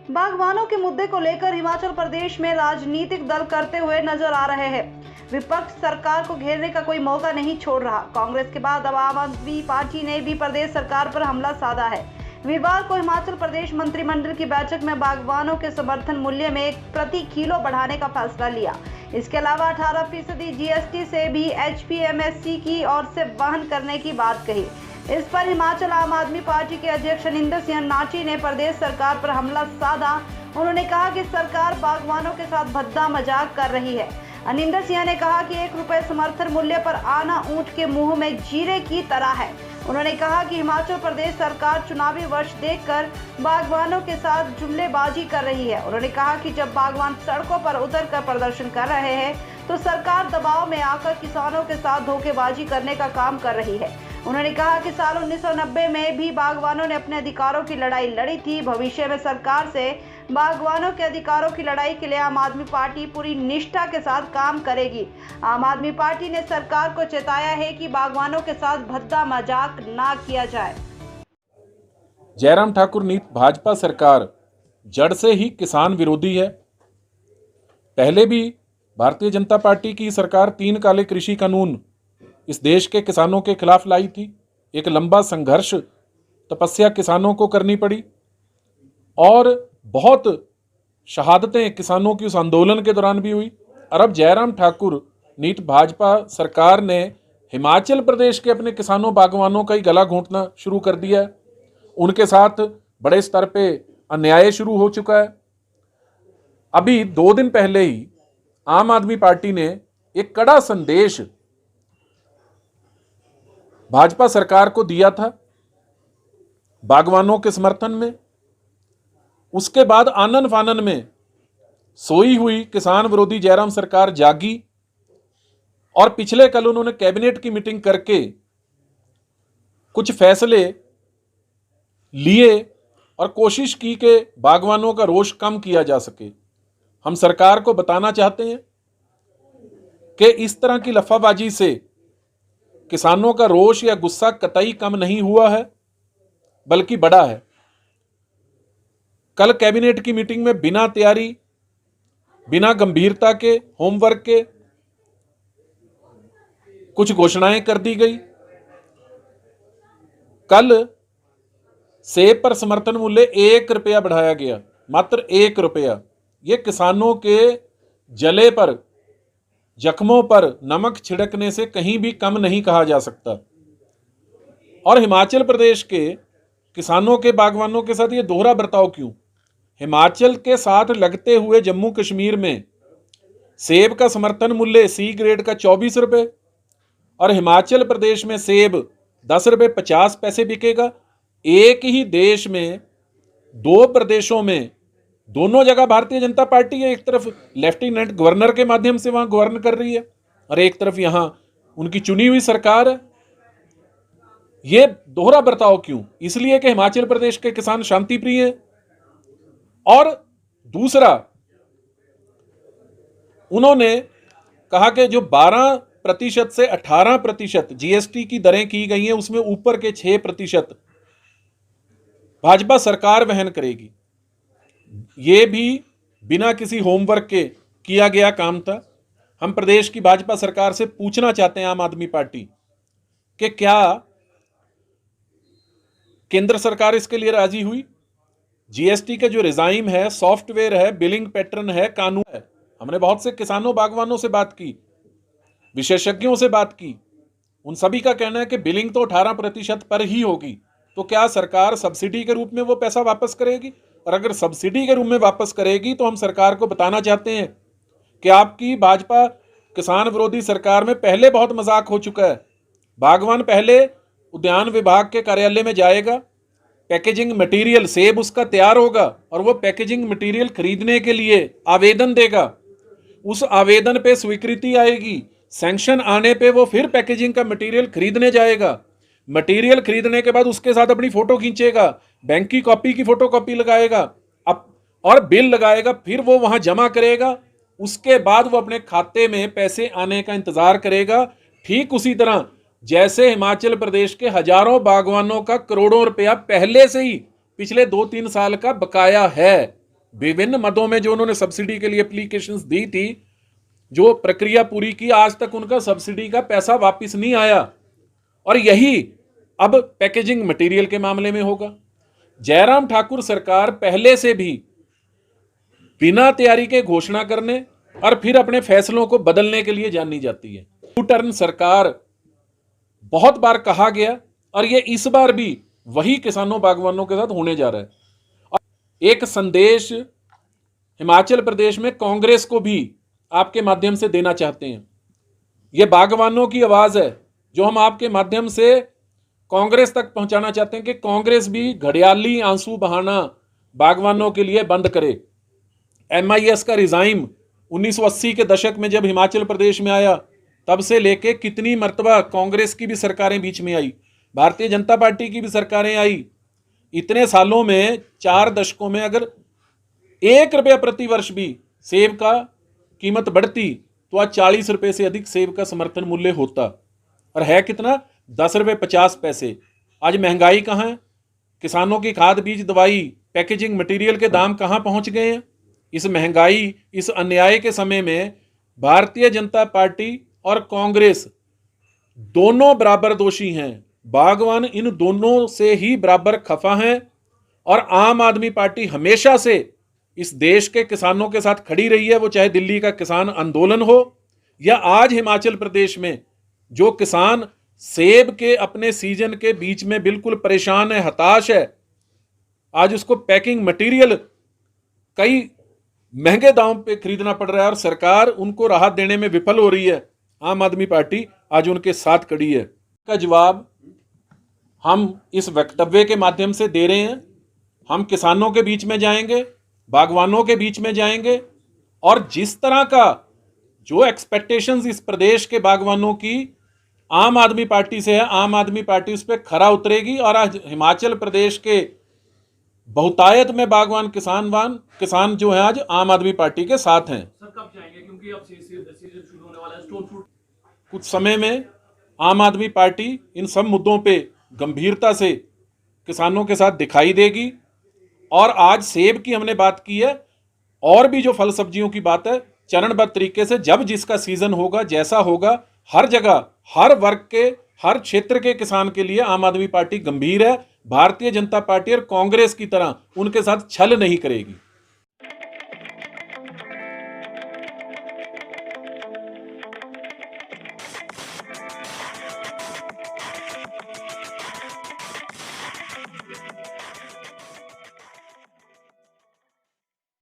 बागवानों के मुद्दे को लेकर हिमाचल प्रदेश में राजनीतिक दल करते हुए नजर आ रहे हैं। विपक्ष सरकार को घेरने का कोई मौका नहीं छोड़ रहा। कांग्रेस के बाद अब आम आदमी पार्टी ने भी प्रदेश सरकार पर हमला साधा है। वीरवार को हिमाचल प्रदेश मंत्रिमंडल की बैठक में बागवानों के समर्थन मूल्य में प्रति किलो बढ़ाने का फैसला लिया। इसके अलावा 18% जीएसटी से भी एचपीएमसी की ओर से वहन करने की बात कही। इस पर हिमाचल आम आदमी पार्टी के अध्यक्ष अनिंदर सिंह नाटी ने प्रदेश सरकार पर हमला साधा। उन्होंने कहा कि सरकार बागवानों के साथ भद्दा मजाक कर रही है। अनिंदर सिंह ने कहा कि 1 रुपए समर्थन मूल्य पर आना ऊंट के मुंह में जीरे की तरह है। उन्होंने कहा कि हिमाचल प्रदेश सरकार चुनावी वर्ष देखकर बागवानों के साथ जुमलेबाजी कर रही है। उन्होंने कहा कि जब बागवान सड़कों पर उतरकर प्रदर्शन कर रहे हैं तो सरकार दबाव में आकर किसानों के साथ धोखेबाजी करने का काम कर रही है। उन्होंने कहा कि साल 1990 में भी बागवानों ने अपने अधिकारों की लड़ाई लड़ी थी। भविष्य में सरकार से बागवानों के अधिकारों की लड़ाई के लिए आम आदमी पार्टी पूरी निष्ठा के साथ काम करेगी। आम आदमी पार्टी ने सरकार को चेताया है कि बागवानों के साथ भद्दा मजाक ना किया जाए। जयराम ठाकुर नीत भाजपा सरकार जड़ से ही किसान विरोधी है। पहले भी भारतीय जनता पार्टी की सरकार 3 काले कृषि कानून इस देश के किसानों के खिलाफ लाई थी। एक लंबा संघर्ष तपस्या किसानों को करनी पड़ी और बहुत शहादतें किसानों की उस आंदोलन के दौरान भी हुई। और अब जयराम ठाकुर नीत भाजपा सरकार ने हिमाचल प्रदेश के अपने किसानों बागवानों का ही गला घोंटना शुरू कर दिया है। उनके साथ बड़े स्तर पे अन्याय शुरू हो चुका है। अभी 2 दिन पहले ही आम आदमी पार्टी ने एक कड़ा संदेश भाजपा सरकार को दिया था बागवानों के समर्थन में। उसके बाद आनन फानन में सोई हुई किसान विरोधी जयराम सरकार जागी और पिछले कल उन्होंने कैबिनेट की मीटिंग करके कुछ फैसले लिए और कोशिश की कि बागवानों का रोष कम किया जा सके। हम सरकार को बताना चाहते हैं कि इस तरह की लफाबाजी से किसानों का रोष या गुस्सा कतई कम नहीं हुआ है, बल्कि बढ़ा है। कल कैबिनेट की मीटिंग में बिना तैयारी, बिना गंभीरता के, होमवर्क के कुछ घोषणाएं कर दी गई। कल सेब पर समर्थन मूल्य 1 रुपया बढ़ाया गया, मात्र 1 रुपया। यह किसानों के जले पर, जख्मों पर नमक छिड़कने से कहीं भी कम नहीं कहा जा सकता। और हिमाचल प्रदेश के किसानों के बागवानों के साथ ये दोहरा बर्ताव क्यों? हिमाचल के साथ लगते हुए जम्मू कश्मीर में सेब का समर्थन मूल्य सी ग्रेड का 24 रुपए और हिमाचल प्रदेश में सेब 10 रुपए 50 पैसे बिकेगा। एक ही देश में 2 प्रदेशों में दोनों जगह भारतीय जनता पार्टी है। एक तरफ लेफ्टिनेंट गवर्नर के माध्यम से वहां गवर्न कर रही है और एक तरफ यहां उनकी चुनी हुई सरकार है। यह दोहरा बर्ताव क्यों? इसलिए कि हिमाचल प्रदेश के किसान शांति प्रिय हैं। और दूसरा, उन्होंने कहा कि जो 12% से 18% जीएसटी की दरें की गई हैं, उसमें ऊपर के 6% भाजपा सरकार वहन करेगी। ये भी बिना किसी होमवर्क के किया गया काम था। हम प्रदेश की भाजपा सरकार से पूछना चाहते हैं, आम आदमी पार्टी, कि क्या केंद्र सरकार इसके लिए राजी हुई? जीएसटी का जो रिजाइम है, सॉफ्टवेयर है, बिलिंग पैटर्न है, कानून है। हमने बहुत से किसानों बागवानों से बात की, विशेषज्ञों से बात की। उन सभी का कहना है कि बिलिंग तो 18% पर ही होगी। तो क्या सरकार सब्सिडी के रूप में वो पैसा वापस करेगी? और अगर सब्सिडी के रूप में वापस करेगी तो हम सरकार को बताना चाहते हैं कि आपकी भाजपा किसान विरोधी सरकार में पहले बहुत मजाक हो चुका है। बागवान पहले उद्यान विभाग के कार्यालय में जाएगा, पैकेजिंग मटेरियल, सेब उसका तैयार होगा और वो पैकेजिंग मटेरियल खरीदने के लिए आवेदन देगा। उस आवेदन पे स्वीकृति आएगी, सैंक्शन आने पे वो फिर पैकेजिंग का मटेरियल खरीदने जाएगा। मटेरियल खरीदने के बाद उसके साथ अपनी फोटो खींचेगा, बैंक की कॉपी की फोटोकॉपी लगाएगा अब और बिल लगाएगा, फिर वो वहां जमा करेगा। उसके बाद वो अपने खाते में पैसे आने का इंतजार करेगा। ठीक उसी तरह जैसे हिमाचल प्रदेश के हजारों बागवानों का करोड़ों रुपया पहले से ही पिछले 2-3 साल का बकाया है। विभिन्न मदों में जो उन्होंने सब्सिडी के लिए एप्लीकेशंस दी थी, जो प्रक्रिया पूरी की, आज तक उनका सब्सिडी का पैसा वापस नहीं आया। और यही अब पैकेजिंग मटेरियल के मामले में होगा। जयराम ठाकुर सरकार पहले से भी बिना तैयारी के घोषणा करने और फिर अपने फैसलों को बदलने के लिए जानी जाती है। यू टर्न सरकार बहुत बार कहा गया और ये इस बार भी वही किसानों बागवानों के साथ होने जा रहा है। और एक संदेश हिमाचल प्रदेश में कांग्रेस को भी आपके माध्यम से देना चाहते हैं। ये बागवानों की आवाज है जो हम आपके माध्यम से कांग्रेस तक पहुंचाना चाहते हैं कि कांग्रेस भी घड़ियाली आंसू बहाना बागवानों के लिए बंद करे। MIS का रिजाइम 1980 के दशक में जब हिमाचल प्रदेश में आया, तब से लेके कितनी मर्तबा कांग्रेस की भी सरकारें बीच में आई, भारतीय जनता पार्टी की भी सरकारें आई। इतने सालों में 4 दशकों में अगर 1 रुपया प्रति वर्ष भी सेब का कीमत बढ़ती तो आज 40 रुपए से अधिक सेब का समर्थन मूल्य होता। और है कितना? 10 रुपये 50 पैसे। आज महंगाई कहाँ है? किसानों की खाद बीज दवाई पैकेजिंग मटेरियल के दाम कहाँ पहुंच गए हैं? इस महंगाई, इस अन्याय के समय में भारतीय जनता पार्टी और कांग्रेस दोनों बराबर दोषी हैं। बागवान इन दोनों से ही बराबर खफा हैं। और आम आदमी पार्टी हमेशा से इस देश के किसानों के साथ खड़ी रही है, वो चाहे दिल्ली का किसान आंदोलन हो या आज हिमाचल प्रदेश में जो किसान सेब के अपने सीजन के बीच में बिल्कुल परेशान है, हताश है, आज उसको पैकिंग मटेरियल कई महंगे दाम पे खरीदना पड़ रहा है और सरकार उनको राहत देने में विफल हो रही है। आम आदमी पार्टी आज उनके साथ खड़ी है। का जवाब हम इस वक्तव्य के माध्यम से दे रहे हैं। हम किसानों के बीच में जाएंगे, बागवानों के बीच में जाएंगे और जिस तरह का जो एक्सपेक्टेशंस इस प्रदेश के बागवानों की आम आदमी पार्टी से है, आम आदमी पार्टी उस पर खरा उतरेगी। और आज हिमाचल प्रदेश के बहुतायत में बागवान किसान जो है आज आम आदमी पार्टी के साथ हैं। सर कब जाएंगे, क्योंकि अब सीजन शुरू होने वाला है, स्टोन फ्रूट कुछ समय में आम आदमी पार्टी इन सब मुद्दों पे गंभीरता से किसानों के साथ दिखाई देगी। और आज सेब की हमने बात की है, और भी जो फल सब्जियों की बात है, चरणबद्ध तरीके से जब जिसका सीजन होगा, जैसा होगा, हर जगह हर वर्ग के हर क्षेत्र के किसान के लिए आम आदमी पार्टी गंभीर है। भारतीय जनता पार्टी और कांग्रेस की तरह उनके साथ छल नहीं करेगी।